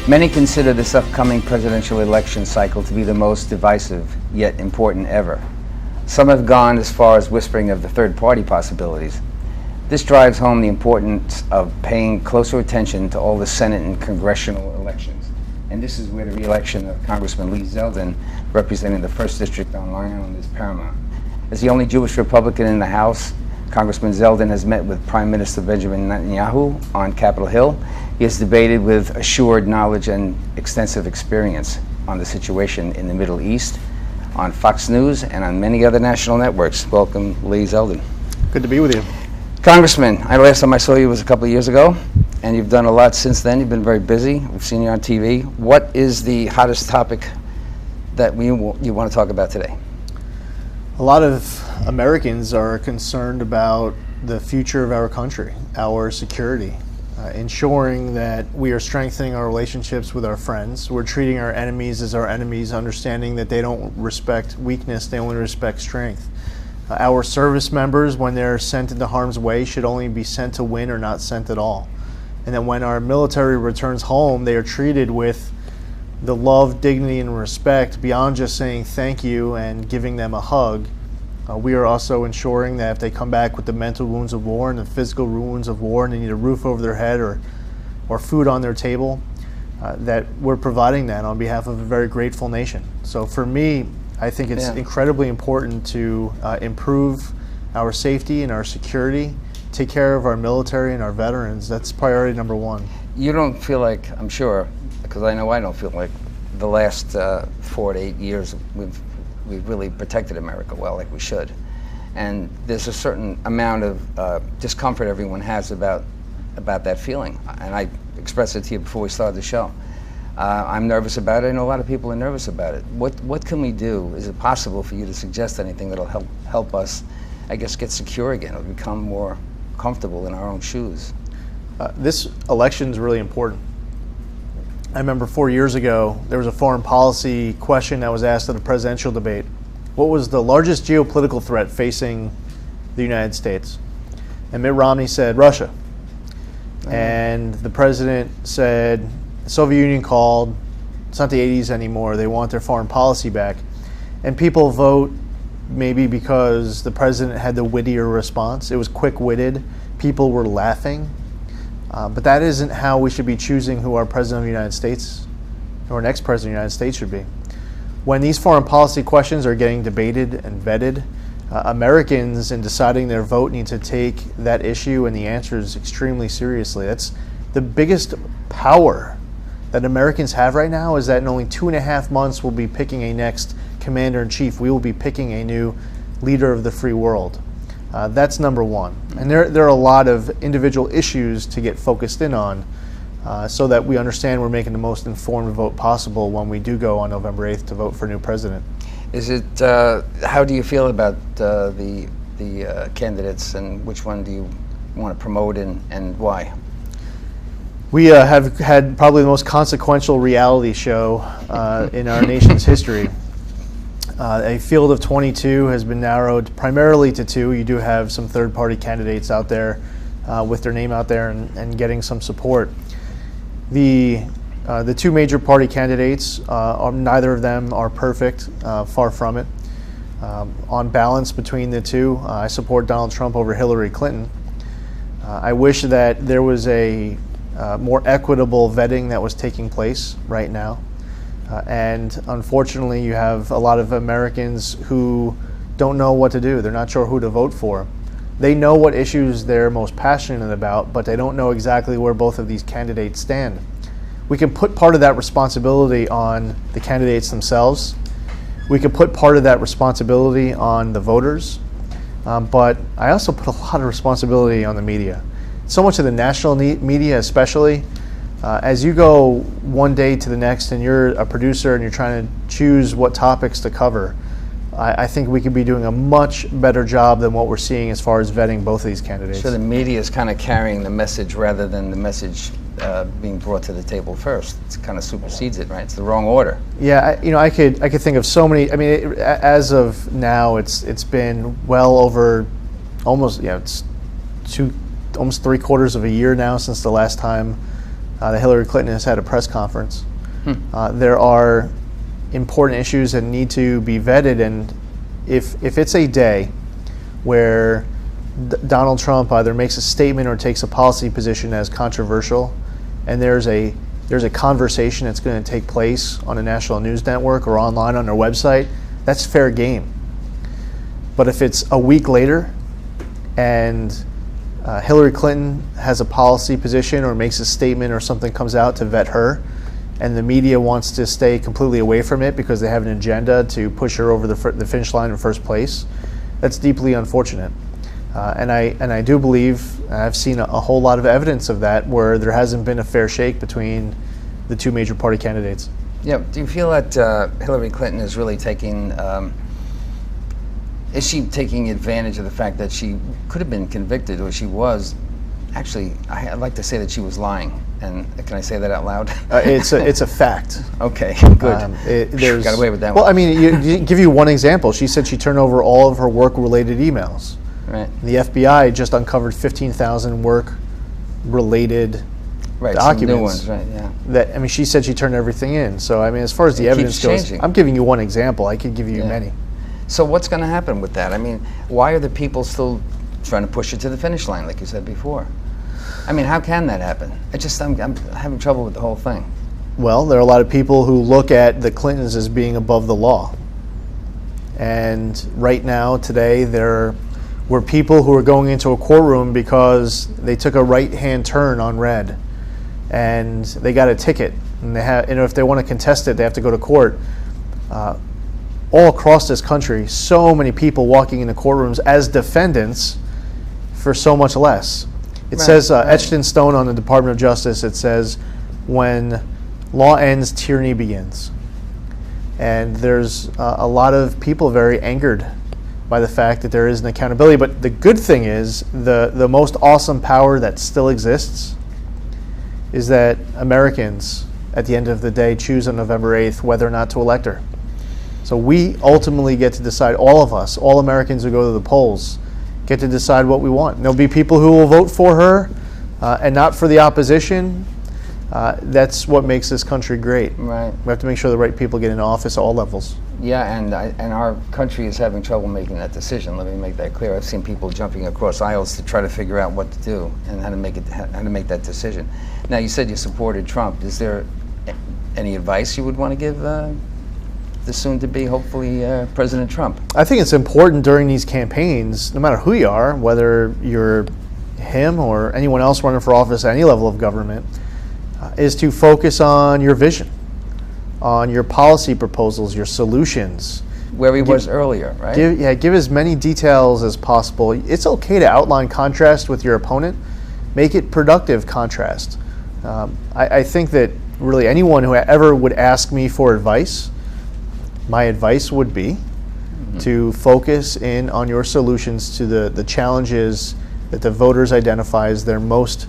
Many consider this upcoming presidential election cycle to be the most divisive, yet important ever. Some have gone as far as whispering of the third-party possibilities. This drives home the importance of paying closer attention to all the Senate and congressional elections. And this is where the re-election of Congressman Zeldin, representing the 1st District on Long Island, is paramount. As the only Jewish Republican in the House, Congressman Zeldin has met with Prime Minister Benjamin Netanyahu on Capitol Hill. He has debated with assured knowledge and extensive experience on the situation in the Middle East, on Fox News, and on many other national networks. Welcome, Lee Zeldin. Good to be with you. Congressman, last time I saw you was a couple of years ago, and you've done a lot since then. You've been very busy. We've seen you on TV. What is the hottest topic that you want to talk about today? A lot of Americans are concerned about the future of our country, our security, ensuring that we are strengthening our relationships with our friends. We're treating our enemies as our enemies, understanding that they don't respect weakness, they only respect strength. Our service members, when they're sent into harm's way, should only be sent to win or not sent at all. And then when our military returns home, they are treated with the love, dignity, and respect beyond just saying thank you and giving them a hug. We are also ensuring that if they come back with the mental wounds of war and the physical wounds of war and they need a roof over their head or food on their table, that we're providing that on behalf of a very grateful nation. So for me, I think it's incredibly important to improve our safety and our security, take care of our military and our veterans. That's priority number one. You don't feel like, I'm sure, because I know I don't feel like the last 4 to 8 years we've really protected America well, like we should. And there's a certain amount of discomfort everyone has about that feeling. And I expressed it to you before we started the show. I'm nervous about it. I know a lot of people are nervous about it. What can we do? Is it possible for you to suggest anything that'll help us, I guess, get secure again or become more comfortable in our own shoes? This election is really important. I remember 4 years ago, there was a foreign policy question that was asked at a presidential debate. What was the largest geopolitical threat facing the United States? And Mitt Romney said, Russia. And the president said, the Soviet Union called, it's not the 80s anymore, they want their foreign policy back. And people vote maybe because the president had the wittier response. It was quick-witted. People were laughing. But that isn't how we should be choosing who our President of the United States or next President of the United States should be. When these foreign policy questions are getting debated and vetted, Americans in deciding their vote need to take that issue and the answers extremely seriously. That's the biggest power that Americans have right now, is that in only 2.5 months we'll be picking a next commander-in-chief. We will be picking a new leader of the free world. That's number one. And there are a lot of individual issues to get focused in on so that we understand we're making the most informed vote possible when we do go on November 8th to vote for a new president. Is it, how do you feel about the candidates, and which one do you want to promote and why? We have had probably the most consequential reality show in our nation's history. A field of 22 has been narrowed primarily to 2. You do have some third-party candidates out there with their name out there and getting some support. The 2 major party candidates, neither of them are perfect, far from it. On balance between the 2, I support Donald Trump over Hillary Clinton. I wish that there was a more equitable vetting that was taking place right now. And unfortunately, you have a lot of Americans who don't know what to do. They're not sure who to vote for. They know what issues they're most passionate about, but they don't know exactly where both of these candidates stand. We can put part of that responsibility on the candidates themselves. We can put part of that responsibility on the voters. But I also put a lot of responsibility on the media. So much of the national media especially, as you go one day to the next and you're a producer and you're trying to choose what topics to cover, I think we could be doing a much better job than what we're seeing as far as vetting both of these candidates. So the media is kind of carrying the message rather than the message being brought to the table first. It kind of supersedes it, right? It's the wrong order. Yeah, I could think of so many. I mean, as of now, it's been well over almost it's almost 3/4 of a year now since the last time that Hillary Clinton has had a press conference. There are important issues that need to be vetted, and if it's a day where Donald Trump either makes a statement or takes a policy position as controversial, and there's a conversation that's going to take place on a national news network or online on their website, that's fair game. But if it's a week later and Hillary Clinton has a policy position or makes a statement or something comes out to vet her, and the media wants to stay completely away from it because they have an agenda to push her over the finish line in first place, that's deeply unfortunate. And I do believe, I've seen a whole lot of evidence of that, where there hasn't been a fair shake between the two major party candidates. Yeah. Do you feel that Hillary Clinton is really taking? Is she taking advantage of the fact that she could have been convicted, or she was? Actually, I'd like to say that she was lying. And can I say that out loud? It's a fact. Okay, good. Got away with that well, one. I mean, give you one example. She said she turned over all of her work-related emails. Right. The FBI just uncovered 15,000 work-related documents. Some new ones, right? Yeah. That, I mean, she said she turned everything in. So, I mean, as far as the evidence goes, changing. I'm giving you one example. I could give you many. So what's going to happen with that? I mean, why are the people still trying to push it to the finish line, like you said before? I mean, how can that happen? I'm having trouble with the whole thing. Well, there are a lot of people who look at the Clintons as being above the law. And right now, today, there were people who are going into a courtroom because they took a right-hand turn on red, and they got a ticket. And if they want to contest it, they have to go to court. All across this country, so many people walking into courtrooms as defendants for so much less. It says, etched in stone on the Department of Justice, it says, when law ends, tyranny begins. And there's a lot of people very angered by the fact that there isn't accountability. But the good thing is, the most awesome power that still exists is that Americans, at the end of the day, choose on November 8th whether or not to elect her. So we ultimately get to decide, all of us, all Americans who go to the polls, get to decide what we want. And there'll be people who will vote for her and not for the opposition. That's what makes this country great. Right. We have to make sure the right people get into office at all levels. Yeah, and our country is having trouble making that decision. Let me make that clear. I've seen people jumping across aisles to try to figure out what to do and how to make that decision. Now, you said you supported Trump. Is there any advice you would want to give the soon-to-be, hopefully, President Trump? I think it's important during these campaigns, no matter who you are, whether you're him or anyone else running for office at any level of government, is to focus on your vision, on your policy proposals, your solutions. Where he was earlier, right? Give as many details as possible. It's okay to outline contrast with your opponent. Make it productive contrast. I think that really anyone who ever would ask me for advice, my advice would be to focus in on your solutions to the challenges that the voters identify as their most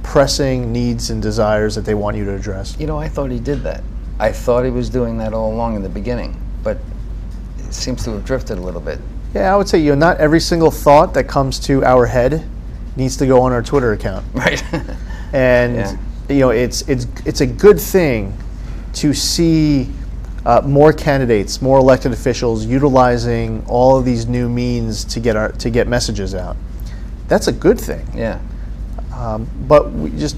pressing needs and desires that they want you to address. You know, I thought he did that. I thought he was doing that all along in the beginning, but it seems to have drifted a little bit. Yeah, I would say, not every single thought that comes to our head needs to go on our Twitter account. Right. And it's a good thing to see more candidates, more elected officials utilizing all of these new means to get messages out. That's a good thing. Yeah. But we just,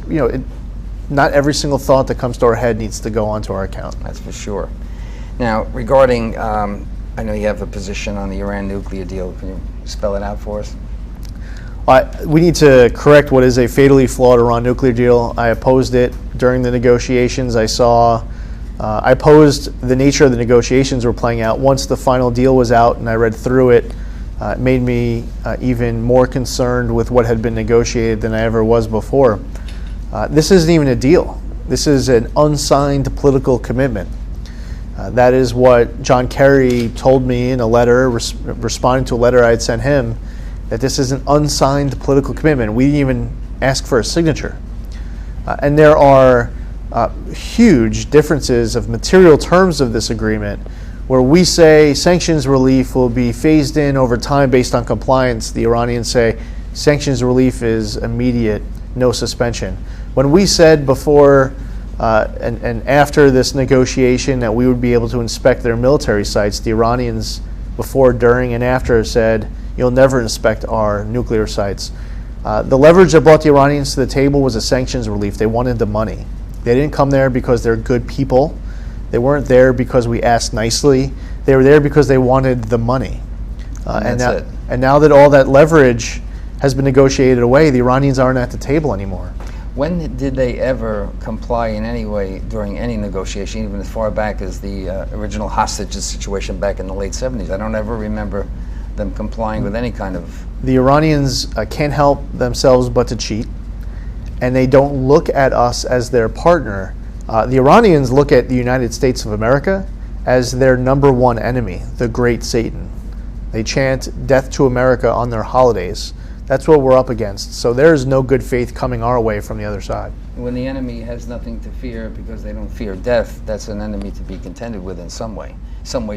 not every single thought that comes to our head needs to go onto our account. That's for sure. Now, regarding, I know you have a position on the Iran nuclear deal. Can you spell it out for us? We need to correct what is a fatally flawed Iran nuclear deal. I opposed it during the negotiations. I opposed the nature of the negotiations were playing out. Once the final deal was out and I read through it, it made me even more concerned with what had been negotiated than I ever was before. This isn't even a deal. This is an unsigned political commitment. That is what John Kerry told me in a letter, responding to a letter I had sent him, that this is an unsigned political commitment. We didn't even ask for a signature. And there are huge differences of material terms of this agreement, where we say sanctions relief will be phased in over time based on compliance. The Iranians say sanctions relief is immediate, no suspension. When we said before and after this negotiation that we would be able to inspect their military sites, the Iranians before, during, and after said, you'll never inspect our nuclear sites. The leverage that brought the Iranians to the table was a sanctions relief. They wanted the money. They didn't come there because they're good people. They weren't there because we asked nicely. They were there because they wanted the money. And now that all that leverage has been negotiated away, the Iranians aren't at the table anymore. When did they ever comply in any way during any negotiation, even as far back as the original hostages situation back in the late 70s? I don't ever remember them complying with any kind of... The Iranians can't help themselves but to cheat, and they don't look at us as their partner. The Iranians look at the United States of America as their number one enemy, the great Satan. They chant death to America on their holidays. That's what we're up against. So there's no good faith coming our way from the other side. When the enemy has nothing to fear because they don't fear death, that's an enemy to be contended with in some way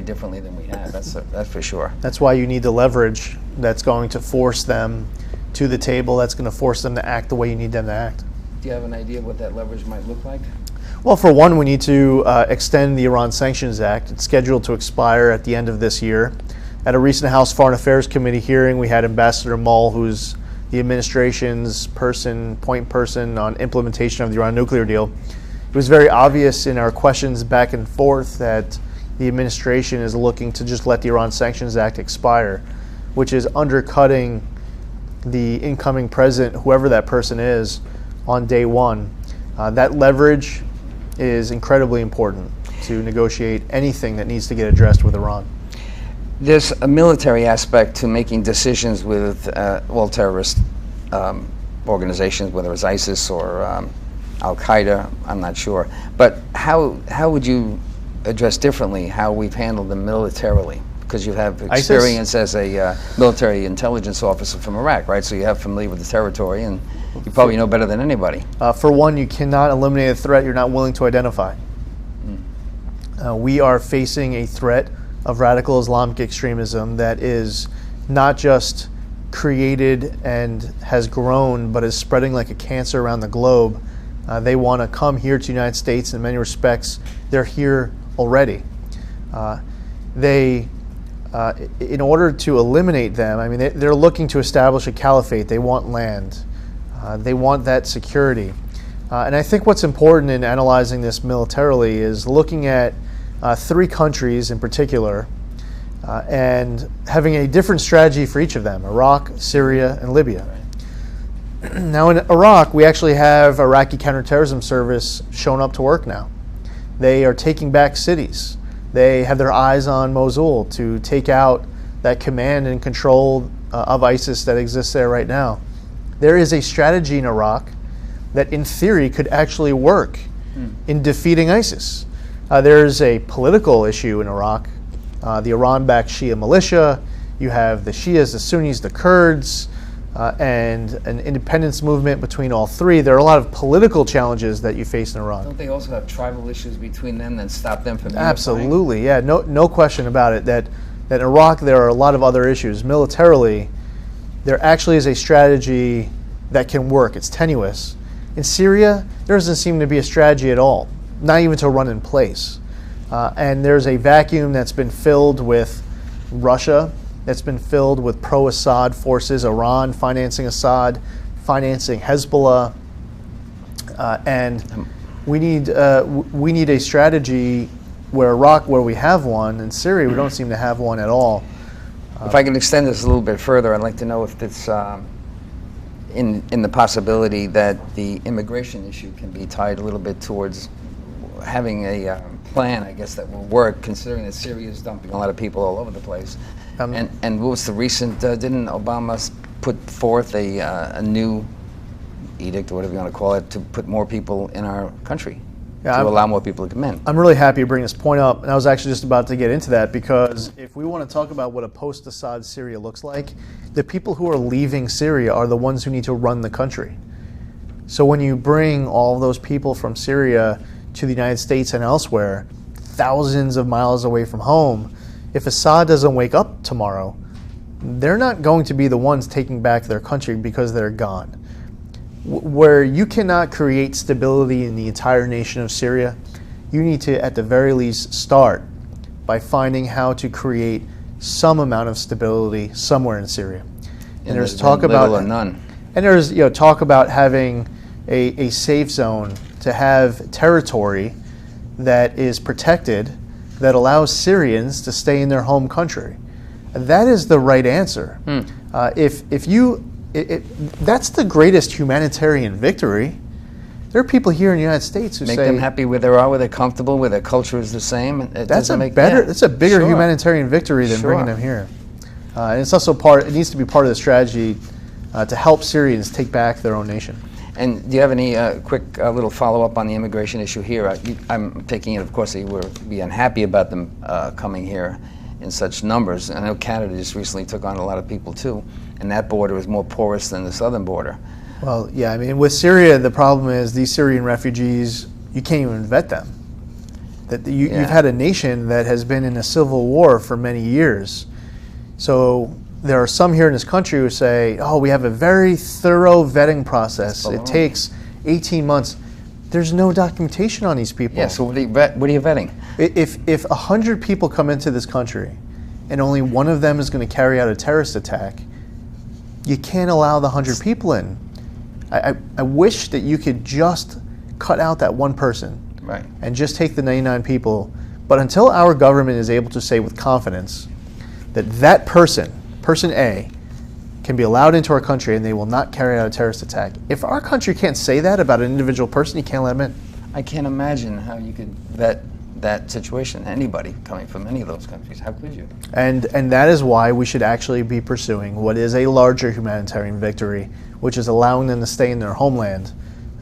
differently than we have. That's for sure. That's why you need the leverage that's going to force them to the table, that's going to force them to act the way you need them to act. Do you have an idea what that leverage might look like? Well, for one, we need to extend the Iran Sanctions Act. It's scheduled to expire at the end of this year. At a recent House Foreign Affairs Committee hearing, we had Ambassador Mull, who's the administration's point person on implementation of the Iran nuclear deal. It was very obvious in our questions back and forth that the administration is looking to just let the Iran Sanctions Act expire, which is undercutting the incoming president, whoever that person is, on day one. That leverage is incredibly important to negotiate anything that needs to get addressed with Iran. There's a military aspect to making decisions with all terrorist organizations, whether it's ISIS or Al-Qaeda, I'm not sure. But how would you address differently how we've handled them militarily? Because you have experience as a military intelligence officer from Iraq, right? So you have familiar with the territory, and you probably know better than anybody. For one, you cannot eliminate a threat you're not willing to identify. We are facing a threat of radical Islamic extremism that is not just created and has grown, but is spreading like a cancer around the globe. They want to come here to the United States. In many respects, they're here already. In order to eliminate them, I mean, they're looking to establish a caliphate. They want land. They want that security. And I think what's important in analyzing this militarily is looking at three countries in particular and having a different strategy for each of them: Iraq, Syria, and Libya. Now in Iraq, we actually have Iraqi counterterrorism service showing up to work now. They are taking back cities. They have their eyes on Mosul to take out that command and control of ISIS that exists there right now. There is a strategy in Iraq that in theory could actually work in defeating ISIS. There's a political issue in Iraq. The Iran-backed Shia militia, you have the Shias, the Sunnis, the Kurds, and an independence movement between all three. There are a lot of political challenges that you face in Iran. Don't they also have tribal issues between them that stop them from unifying? Absolutely, yeah, no question about it. That in Iraq there are a lot of other issues. Militarily, there actually is a strategy that can work. It's tenuous. In Syria, there doesn't seem to be a strategy at all, not even to run in place. And there's a vacuum that's been filled with Russia, that's been filled with pro-Assad forces, Iran financing Assad, financing Hezbollah, and we need a strategy where Iraq, where we have one, and Syria, we don't seem to have one at all. If I can extend this a little bit further, I'd like to know if it's in the possibility that the immigration issue can be tied a little bit towards having a plan, I guess, that will work, considering that Syria is dumping a lot of people all over the place. And what was the recent, didn't Obama put forth a new edict, or whatever you want to call it, to put more people in our country, to allow more people to come in? I'm really happy to bring this point up, and I was actually just about to get into that, because if we want to talk about what a post-Assad Syria looks like, the people who are leaving Syria are the ones who need to run the country. So when you bring all those people from Syria to the United States and elsewhere, thousands of miles away from home, if Assad doesn't wake up tomorrow, they're not going to be the ones taking back their country because they're gone. where you cannot create stability in the entire nation of Syria, you need to, at the very least, start by finding how to create some amount of stability somewhere in Syria. And there's talk about little or none. And there's talk about having a safe zone, to have territory that is protected, that allows Syrians to stay in their home country. That is the right answer. That's the greatest humanitarian victory. There are people here in the United States who Make say them happy where they are, where they're comfortable, where their culture is the same. that's a bigger Sure. humanitarian victory than Sure. bringing them here. And it's also it needs to be part of the strategy to help Syrians take back their own nation. And do you have any quick little follow-up on the immigration issue here? I'm taking it, of course, that you would be unhappy about them coming here in such numbers. I know Canada just recently took on a lot of people too, and that border is more porous than the southern border. Well, yeah, I mean, with Syria, the problem is these Syrian refugees, you can't even vet them. You've had a nation that has been in a civil war for many years. So there are some here in this country who say, oh, we have a very thorough vetting process. It takes 18 months. There's no documentation on these people. Yeah, so what are you vetting? If 100 people come into this country and only one of them is going to carry out a terrorist attack, you can't allow the 100 people in. I wish that you could just cut out that one person, right, and just take the 99 people. But until our government is able to say with confidence that that person A, can be allowed into our country and they will not carry out a terrorist attack, if our country can't say that about an individual person, you can't let them in. I can't imagine how you could vet that situation. Anybody coming from any of those countries, how could you? And that is why we should actually be pursuing what is a larger humanitarian victory, which is allowing them to stay in their homeland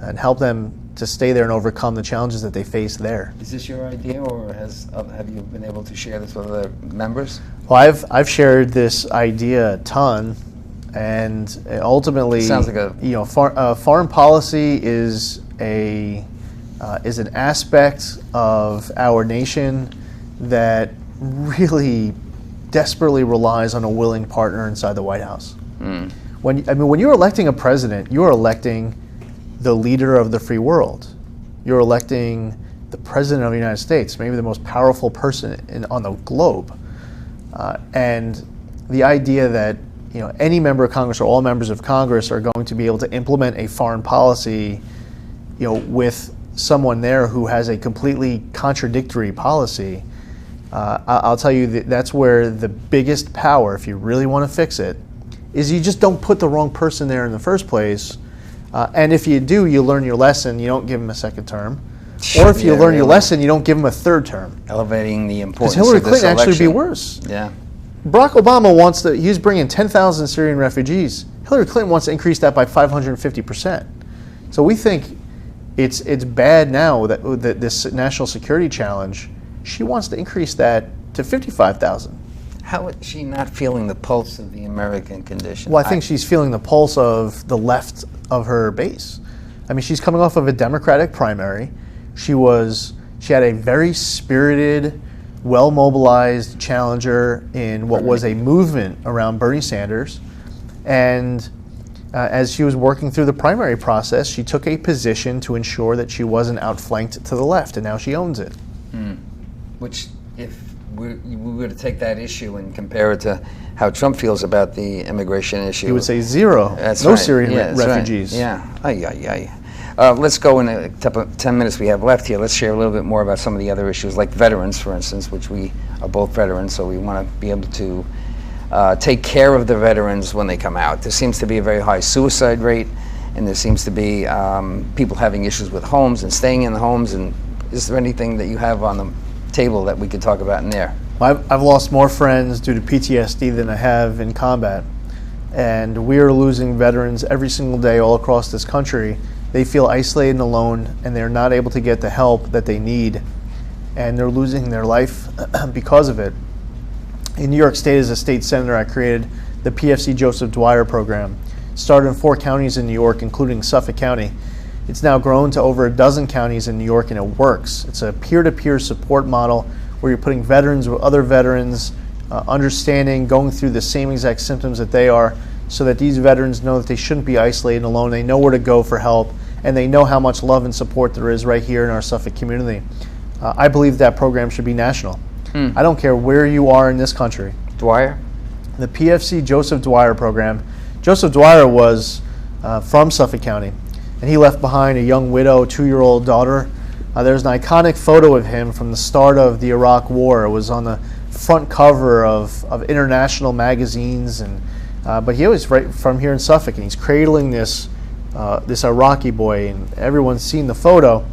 and help them to stay there and overcome the challenges that they face there. Is this your idea, or have you been able to share this with other members? Well, I've shared this idea a ton, and ultimately, Sounds like foreign policy is an aspect of our nation that really desperately relies on a willing partner inside the White House. When you're electing a president, you're electing the leader of the free world. You're electing the president of the United States, maybe the most powerful person on the globe. And the idea that any member of Congress or all members of Congress are going to be able to implement a foreign policy, with someone there who has a completely contradictory policy, I'll tell you that's where the biggest power, if you really want to fix it, is you just don't put the wrong person there in the first place. And if you do, you learn your lesson, you don't give them a second term. Or if you learn your lesson, you don't give them a third term. Elevating the importance of this election. Because Hillary Clinton actually be worse. Yeah. Barack Obama he's bringing 10,000 Syrian refugees. Hillary Clinton wants to increase that by 550%. So we think it's bad now that this national security challenge, she wants to increase that to 55,000. How is she not feeling the pulse of the American condition? Well, I think she's feeling the pulse of the left of her base. I mean, she's coming off of a Democratic primary. She had a very spirited, well-mobilized challenger in what was a movement around Bernie Sanders. And as she was working through the primary process, she took a position to ensure that she wasn't outflanked to the left, and now she owns it. Which, if we were to take that issue and compare it to how Trump feels about the immigration issue, he would say zero. That's no right. Syrian That's refugees. Right. Yeah. Let's go in a 10 minutes we have left here. Let's share a little bit more about some of the other issues, like veterans, for instance, which we are both veterans, so we want to be able to take care of the veterans when they come out. There seems to be a very high suicide rate, and there seems to be people having issues with homes and staying in the homes. And is there anything that you have on the table that we could talk about in there? I've lost more friends due to PTSD than I have in combat, and we are losing veterans every single day all across this country. They feel isolated and alone, and they're not able to get the help that they need, and they're losing their life because of it. In New York State, as a state senator, I created the PFC Joseph Dwyer program. Started in 4 counties in New York, including Suffolk County. It's now grown to over a dozen counties in New York, and it works. It's a peer-to-peer support model where you're putting veterans with other veterans, understanding, going through the same exact symptoms that they are, so that these veterans know that they shouldn't be isolated and alone. They know where to go for help, and they know how much love and support there is right here in our Suffolk community. I believe that program should be national. I don't care where you are in this country. Dwyer? The PFC Joseph Dwyer program. Joseph Dwyer was from Suffolk County, and he left behind a young widow, 2-year-old daughter. There's an iconic photo of him from the start of the Iraq War. It was on the front cover of international magazines, and but he was right from here in Suffolk, and he's cradling this Iraqi boy, and everyone's seen the photo.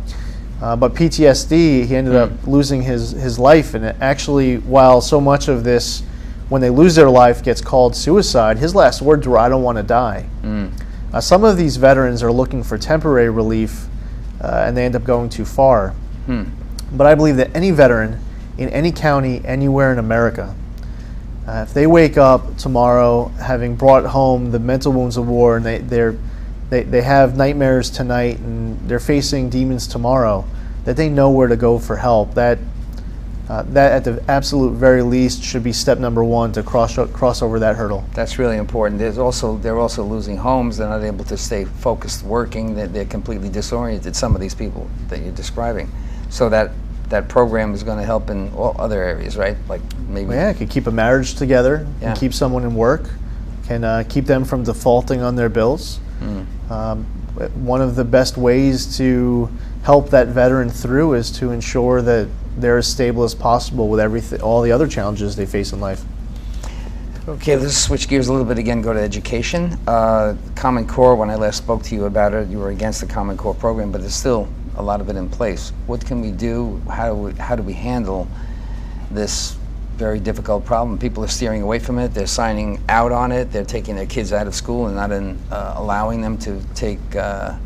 But PTSD, he ended up losing his life, and actually, while so much of this, when they lose their life, gets called suicide, his last words were, "I don't want to die." Some of these veterans are looking for temporary relief, and they end up going too far. But I believe that any veteran in any county, anywhere in America, if they wake up tomorrow having brought home the mental wounds of war, and they have nightmares tonight and they're facing demons tomorrow, that they know where to go for help. That at the absolute very least should be step number one to cross over that hurdle. That's really important. They're also losing homes. They're not able to stay focused working. They're completely disoriented, some of these people that you're describing. So that program is going to help in all other areas, right? Like maybe. Yeah, it could keep a marriage together, Yeah. can keep someone in work, can keep them from defaulting on their bills. One of the best ways to help that veteran through is to ensure that they're as stable as possible with all the other challenges they face in life. Okay, let's switch gears a little bit again, go to education. Common Core, when I last spoke to you about it, you were against the Common Core program, but there's still a lot of it in place. What can we do? How do we handle this very difficult problem? People are steering away from it. They're signing out on it. They're taking their kids out of school and not allowing them to take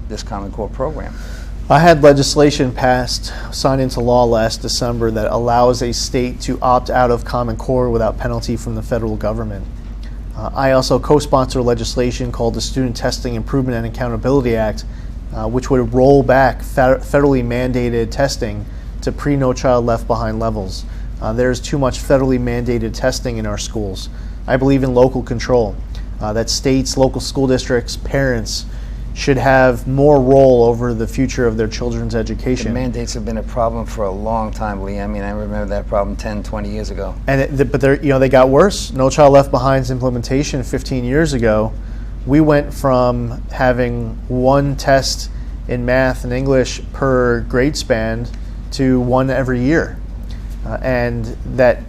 this Common Core program. I had legislation passed, signed into law last December, that allows a state to opt out of Common Core without penalty from the federal government. I also co-sponsor legislation called the Student Testing Improvement and Accountability Act, which would roll back federally mandated testing to pre-No Child Left Behind levels. There's too much federally mandated testing in our schools. I believe in local control, that states, local school districts, parents should have more role over the future of their children's education. The mandates have been a problem for a long time, Lee. I mean, I remember that problem 10, 20 years ago. But they got worse. No Child Left Behind's implementation 15 years ago, we went from having one test in math and English per grade span to one every year. And that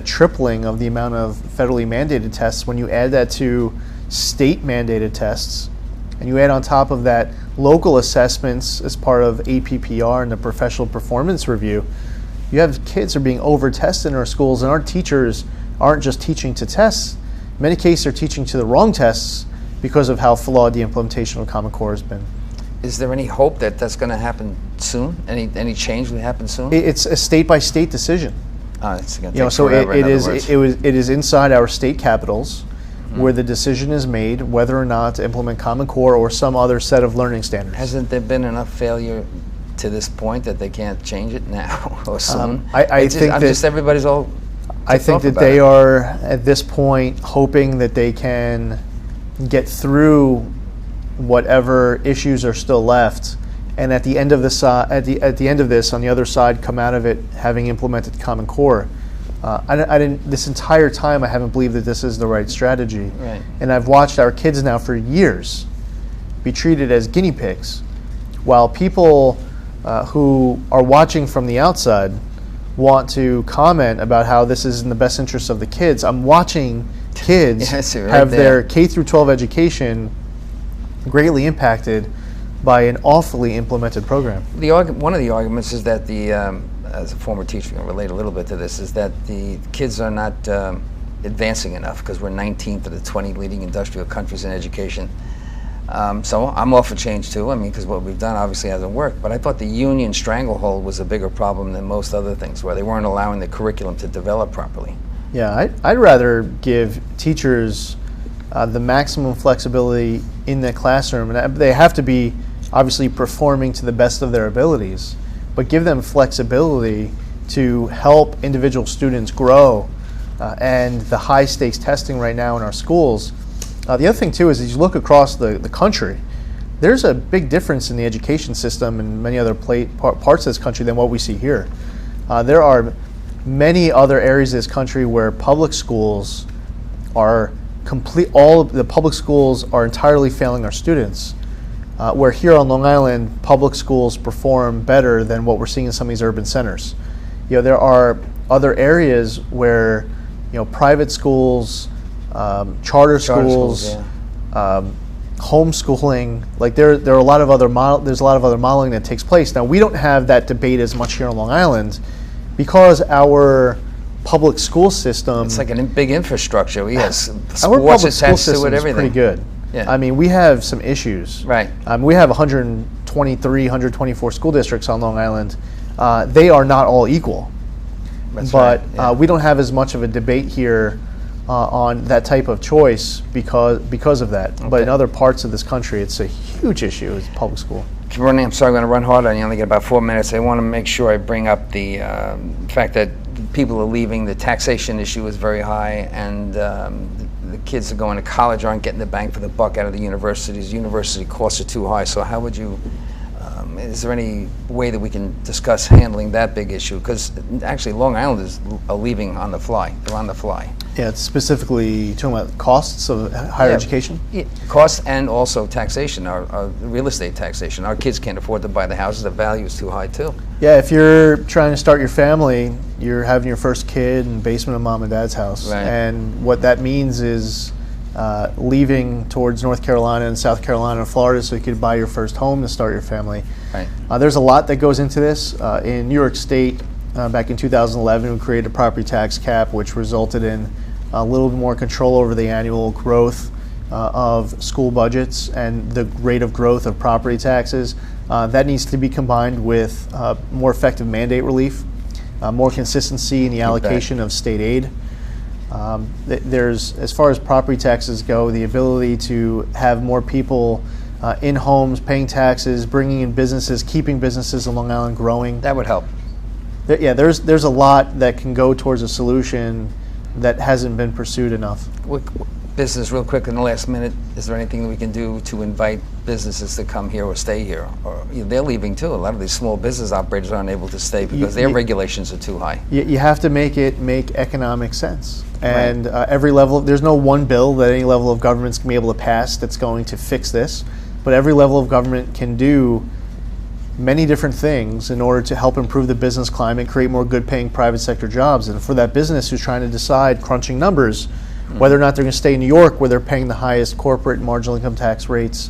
tripling of the amount of federally mandated tests, when you add that to state mandated tests, and you add on top of that local assessments as part of APPR and the professional performance review, you have kids are being over-tested in our schools, and our teachers aren't just teaching to tests. In many cases, they're teaching to the wrong tests because of how flawed the implementation of Common Core has been. Is there any hope that that's going to happen soon? Any change will happen soon? It's a state-by-state decision. It's going to take So forever, in other words. it is inside our state capitals where the decision is made whether or not to implement Common Core or some other set of learning standards. Hasn't there been enough failure to this point that they can't change it now or soon? I think that everybody's all. I think that they are at this point hoping that they can get through whatever issues are still left, and at the end of this, on the other side, come out of it having implemented Common Core. This entire time I haven't believed that this is the right strategy. Right. And I've watched our kids now for years be treated as guinea pigs, while people who are watching from the outside want to comment about how this is in the best interest of the kids. I'm watching kids have their K through 12 education greatly impacted by an awfully implemented program. One of the arguments is that as a former teacher, I can relate a little bit to this, is that the kids are not advancing enough because we're 19th of the 20 leading industrial countries in education. So I'm all for change too, because what we've done obviously hasn't worked, but I thought the union stranglehold was a bigger problem than most other things, where they weren't allowing the curriculum to develop properly. Yeah, I'd rather give teachers the maximum flexibility in the classroom, and they have to be obviously performing to the best of their abilities, but give them flexibility to help individual students grow. And the high stakes testing right now in our schools The other thing too is, as you look across the country, there's a big difference in the education system in many other parts of this country than what we see here. There are many other areas of this country where public schools are all of the public schools are entirely failing our students. Where here on Long Island, public schools perform better than what we're seeing in some of these urban centers. There are other areas where private schools, charter schools, homeschooling, like there are a lot of other there's a lot of other modeling that takes place. Now, we don't have that debate as much here on Long Island because our public school system, it's like a big infrastructure. Yes, our public school attached system to it, is everything. pretty good. Yeah. I mean, we have some issues. Right. We have 123, 124 school districts on Long Island. They are not all equal. That's but right. Yeah. we don't have as much of a debate here on that type of choice because of that. Okay. But in other parts of this country, it's a huge issue with public school. I'm sorry, I'm going to run hard on you. I only get about 4 minutes. I want to make sure I bring up the fact that people are leaving. The taxation issue is very high, and the kids are going to college aren't getting the bang for the buck out of the universities. University costs are too high. So how would you, is there any way that we can discuss handling that big issue? Because actually Long Islanders are leaving on the fly. They're on the fly. Yeah, it's specifically talking about costs of higher education? Yeah, costs and also taxation, our real estate taxation. Our kids can't afford to buy the houses. The value is too high too. Yeah, if you're trying to start your family, you're having your first kid in the basement of mom and dad's house. Right. And what that means is leaving towards North Carolina and South Carolina and Florida so you could buy your first home to start your family. Right. There's a lot that goes into this. In New York State, back in 2011, we created a property tax cap, which resulted in a little bit more control over the annual growth of school budgets and the rate of growth of property taxes. That needs to be combined with more effective mandate relief, more consistency in the allocation of state aid. There's, as far as property taxes go, the ability to have more people in homes, paying taxes, bringing in businesses, keeping businesses on Long Island growing. That would help. Yeah, there's a lot that can go towards a solution that hasn't been pursued enough. Business, real quick in the last minute, is there anything that we can do to invite businesses to come here or stay here? Or they're leaving too. A lot of these small business operators aren't able to stay because their regulations are too high. You have to make it make economic sense. And Right. Every level, there's no one bill that any level of government's going to be able to pass that's going to fix this, but every level of government can do many different things in order to help improve the business climate, create more good-paying private sector jobs. And for that business who's trying to decide, crunching numbers, whether or not they're going to stay in New York, where they're paying the highest corporate and marginal income tax rates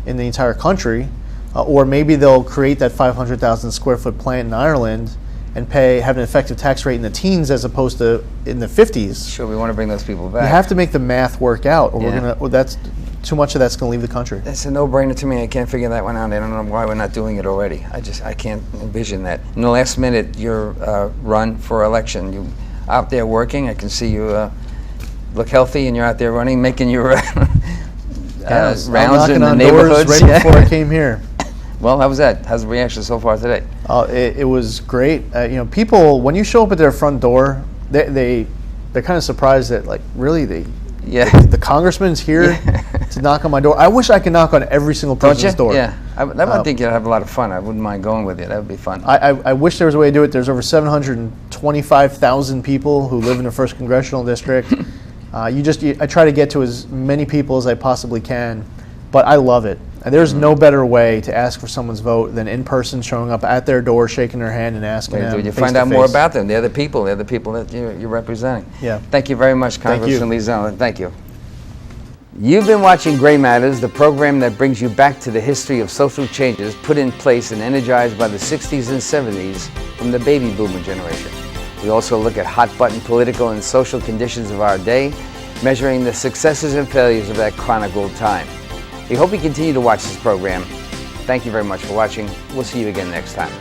in the entire country, or maybe they'll create that 500,000 square foot plant in Ireland and have an effective tax rate in the teens as opposed to in the 50s. Sure, we want to bring those people back. You have to make the math work out, or Yeah. that's too much of that's going to leave the country. It's a no-brainer to me. I can't figure that one out. I don't know why we're not doing it already. I can't envision that. In the last minute, your run for election, you out there working. I can see you look healthy, and you're out there running, making your rounds in the neighborhoods. Right before I came here. Well, how was that? How's the reaction so far today? It was great. People, when you show up at their front door, they're kind of surprised that, like, really, the congressman's here to knock on my door. I wish I could knock on every single person's door. Yeah, I would think you'd have a lot of fun. I wouldn't mind going with you. That would be fun. I wish there was a way to do it. There's over 725,000 people who live in the 1st Congressional District. I try to get to as many people as I possibly can, but I love it. And there's no better way to ask for someone's vote than in person, showing up at their door, shaking their hand, and asking them. You find out more about them. They're the people that you're representing. Yeah. Thank you very much, Congressman Lee Zeldin. Thank you. You've been watching Gray Matters, the program that brings you back to the history of social changes put in place and energized by the 60s and 70s from the baby boomer generation. We also look at hot-button political and social conditions of our day, measuring the successes and failures of that chronicled time. We hope you continue to watch this program. Thank you very much for watching. We'll see you again next time.